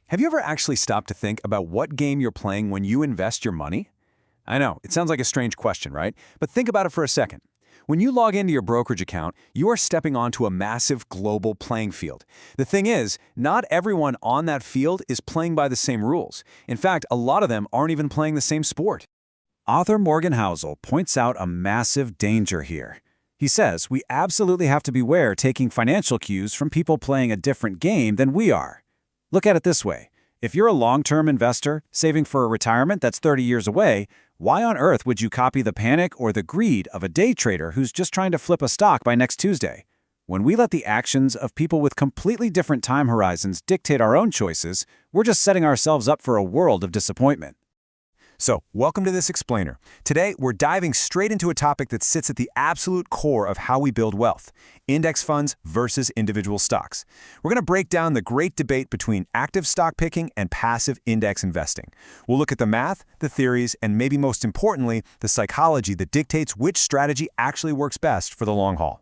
Have you ever actually stopped to think about what game you're playing when you invest your money? I know, it sounds like a strange question, right? But think about it for a second. When you log into your brokerage account, you are stepping onto a massive global playing field. The thing is, not everyone on that field is playing by the same rules. In fact, a lot of them aren't even playing the same sport. Author Morgan Housel points out a massive danger here. He says we absolutely have to beware taking financial cues from people playing a different game than we are. Look at it this way. If you're a long-term investor, saving for a retirement that's 30 years away, why on earth would you copy the panic or the greed of a day trader who's just trying to flip a stock by next Tuesday? When we let the actions of people with completely different time horizons dictate our own choices, we're just setting ourselves up for a world of disappointment. So, welcome to this explainer. Today, we're diving straight into a topic that sits at the absolute core of how we build wealth: index funds versus individual stocks. We're going to break down the great debate between active stock picking and passive index investing. We'll look at the math, the theories, and maybe most importantly, the psychology that dictates which strategy actually works best for the long haul.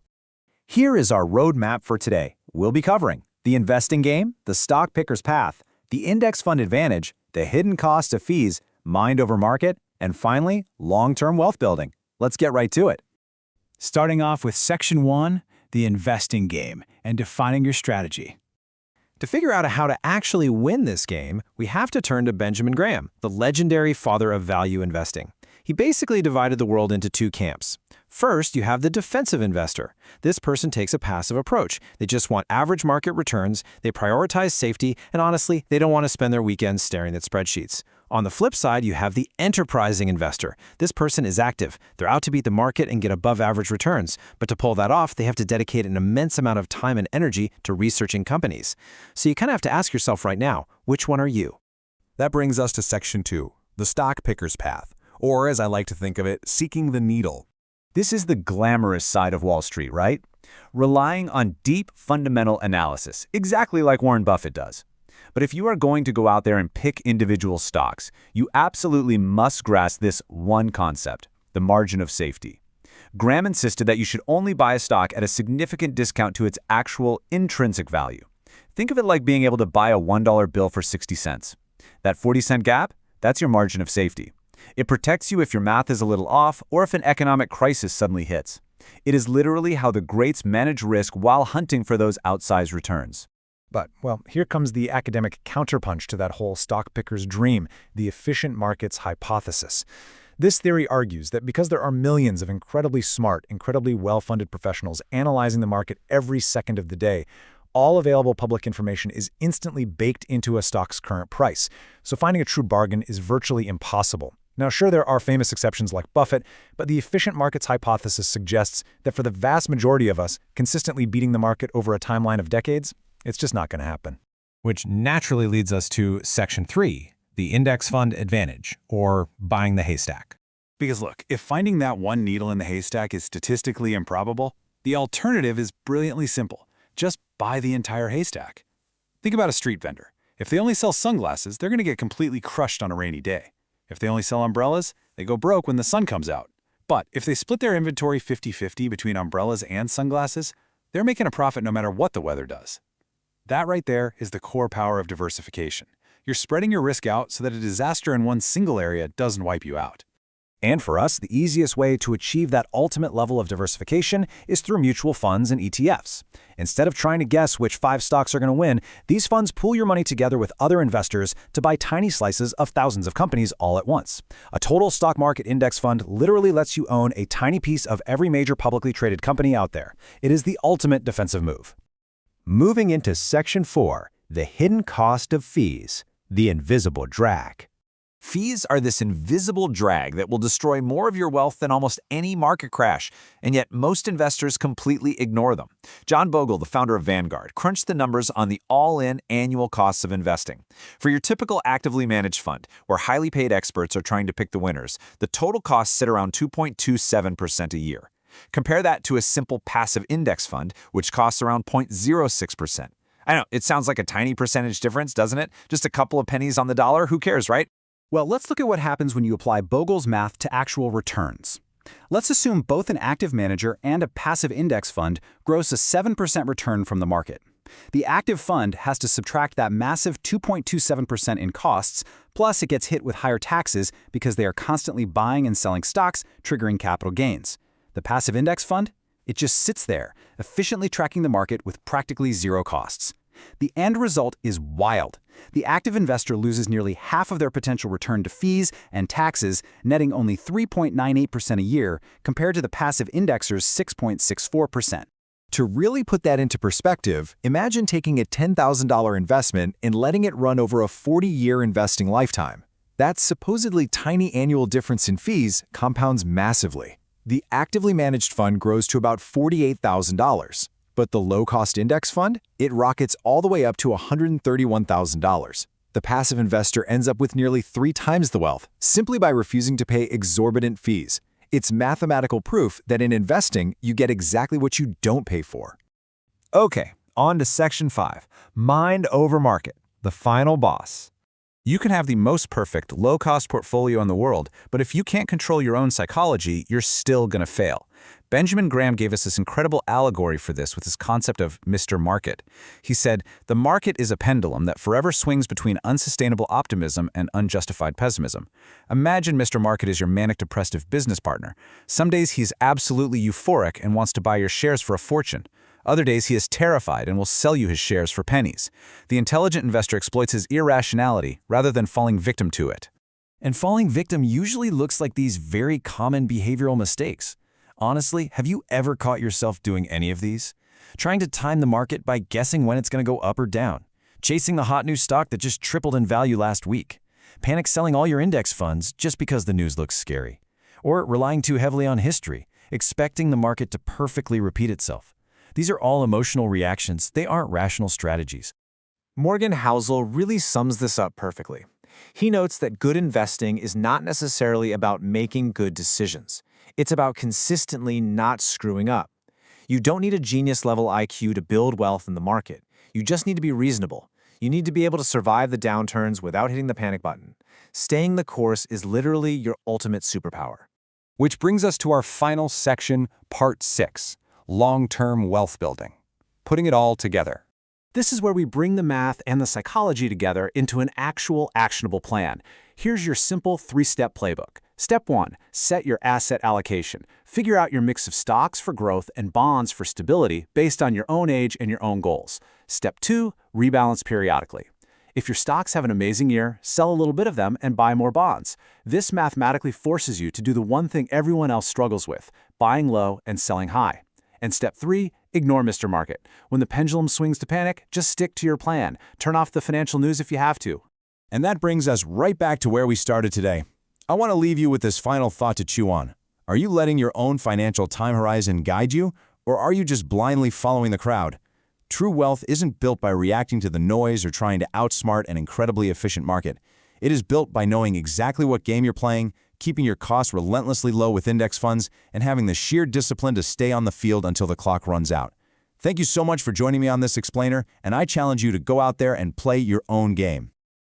Here is our roadmap for today. We'll be covering the investing game, the stock picker's path, the index fund advantage, the hidden cost of fees, mind over market, and finally, long-term wealth building. Let's get right to it. Starting off with Section 1, the investing game, and defining your strategy. To figure out how to actually win this game, we have to turn to Benjamin Graham, the legendary father of value investing. He basically divided the world into two camps. First, you have the defensive investor. This person takes a passive approach. They just want average market returns, they prioritize safety, and honestly, they don't want to spend their weekends staring at spreadsheets. On the flip side, you have the enterprising investor. This person is active. They're out to beat the market and get above average returns. But to pull that off, they have to dedicate an immense amount of time and energy to researching companies. So you kind of have to ask yourself right now, which one are you? That brings us to Section 2, the stock picker's path, or as I like to think of it, seeking the needle. This is the glamorous side of Wall Street, right? Relying on deep fundamental analysis, exactly like Warren Buffett does. But if you are going to go out there and pick individual stocks, you absolutely must grasp this one concept: the margin of safety. Graham insisted that you should only buy a stock at a significant discount to its actual intrinsic value. Think of it like being able to buy a $1 bill for 60 cents. That 40-cent gap, that's your margin of safety. It protects you if your math is a little off or if an economic crisis suddenly hits. It is literally how the greats manage risk while hunting for those outsized returns. But, well, here comes the academic counterpunch to that whole stock picker's dream, the efficient markets hypothesis. This theory argues that because there are millions of incredibly smart, incredibly well-funded professionals analyzing the market every second of the day, all available public information is instantly baked into a stock's current price. So finding a true bargain is virtually impossible. Now, sure, there are famous exceptions like Buffett, but the efficient markets hypothesis suggests that for the vast majority of us, consistently beating the market over a timeline of decades, it's just not going to happen. Which naturally leads us to Section 3, the index fund advantage, or buying the haystack. Because look, if finding that one needle in the haystack is statistically improbable, the alternative is brilliantly simple. Just buy the entire haystack. Think about a street vendor. If they only sell sunglasses, they're going to get completely crushed on a rainy day. If they only sell umbrellas, they go broke when the sun comes out. But if they split their inventory 50-50 between umbrellas and sunglasses, they're making a profit no matter what the weather does. That right there is the core power of diversification. You're spreading your risk out so that a disaster in one single area doesn't wipe you out. And for us, the easiest way to achieve that ultimate level of diversification is through mutual funds and ETFs. Instead of trying to guess which 5 stocks are going to win, these funds pool your money together with other investors to buy tiny slices of thousands of companies all at once. A total stock market index fund literally lets you own a tiny piece of every major publicly traded company out there. It is the ultimate defensive move. Moving into Section 4, the hidden cost of fees, the invisible drag. Fees are this invisible drag that will destroy more of your wealth than almost any market crash, and yet most investors completely ignore them. John Bogle, the founder of Vanguard, crunched the numbers on the all-in annual costs of investing. For your typical actively managed fund, where highly paid experts are trying to pick the winners, the total costs sit around 2.27% a year. Compare that to a simple passive index fund, which costs around 0.06%. I know, it sounds like a tiny percentage difference, doesn't it? Just a couple of pennies on the dollar, who cares, right? Well, let's look at what happens when you apply Bogle's math to actual returns. Let's assume both an active manager and a passive index fund gross a 7% return from the market. The active fund has to subtract that massive 2.27% in costs, plus it gets hit with higher taxes because they are constantly buying and selling stocks, triggering capital gains. The passive index fund? It just sits there, efficiently tracking the market with practically zero costs. The end result is wild. The active investor loses nearly half of their potential return to fees and taxes, netting only 3.98% a year, compared to the passive indexer's 6.64%. To really put that into perspective, imagine taking a $10,000 investment and letting it run over a 40-year investing lifetime. That supposedly tiny annual difference in fees compounds massively. The actively managed fund grows to about $48,000. But the low-cost index fund? It rockets all the way up to $131,000. The passive investor ends up with nearly 3 times the wealth, simply by refusing to pay exorbitant fees. It's mathematical proof that in investing, you get exactly what you don't pay for. Okay, on to Section 5, Mind over Market, the final boss. You can have the most perfect, low-cost portfolio in the world, but if you can't control your own psychology, you're still going to fail. Benjamin Graham gave us this incredible allegory for this with his concept of Mr. Market. He said, the market is a pendulum that forever swings between unsustainable optimism and unjustified pessimism. Imagine Mr. Market is your manic-depressive business partner. Some days he's absolutely euphoric and wants to buy your shares for a fortune. Other days he is terrified and will sell you his shares for pennies. The intelligent investor exploits his irrationality rather than falling victim to it. And falling victim usually looks like these very common behavioral mistakes. Honestly, have you ever caught yourself doing any of these? Trying to time the market by guessing when it's going to go up or down. Chasing the hot new stock that just tripled in value last week. Panic selling all your index funds just because the news looks scary. Or relying too heavily on history, expecting the market to perfectly repeat itself. These are all emotional reactions. They aren't rational strategies. Morgan Housel really sums this up perfectly. He notes that good investing is not necessarily about making good decisions. It's about consistently not screwing up. You don't need a genius-level IQ to build wealth in the market. You just need to be reasonable. You need to be able to survive the downturns without hitting the panic button. Staying the course is literally your ultimate superpower. Which brings us to our final section, Part 6, Long-Term Wealth Building. Putting it all together. This is where we bring the math and the psychology together into an actual actionable plan. Here's your simple 3-step playbook. Step 1, set your asset allocation. Figure out your mix of stocks for growth and bonds for stability based on your own age and your own goals. Step 2, rebalance periodically. If your stocks have an amazing year, sell a little bit of them and buy more bonds. This mathematically forces you to do the one thing everyone else struggles with, buying low and selling high. And step 3, ignore Mr. Market. When the pendulum swings to panic, just stick to your plan. Turn off the financial news if you have to. And that brings us right back to where we started today. I want to leave you with this final thought to chew on. Are you letting your own financial time horizon guide you, or are you just blindly following the crowd? True wealth isn't built by reacting to the noise or trying to outsmart an incredibly efficient market. It is built by knowing exactly what game you're playing, keeping your costs relentlessly low with index funds, and having the sheer discipline to stay on the field until the clock runs out. Thank you so much for joining me on this explainer, and I challenge you to go out there and play your own game.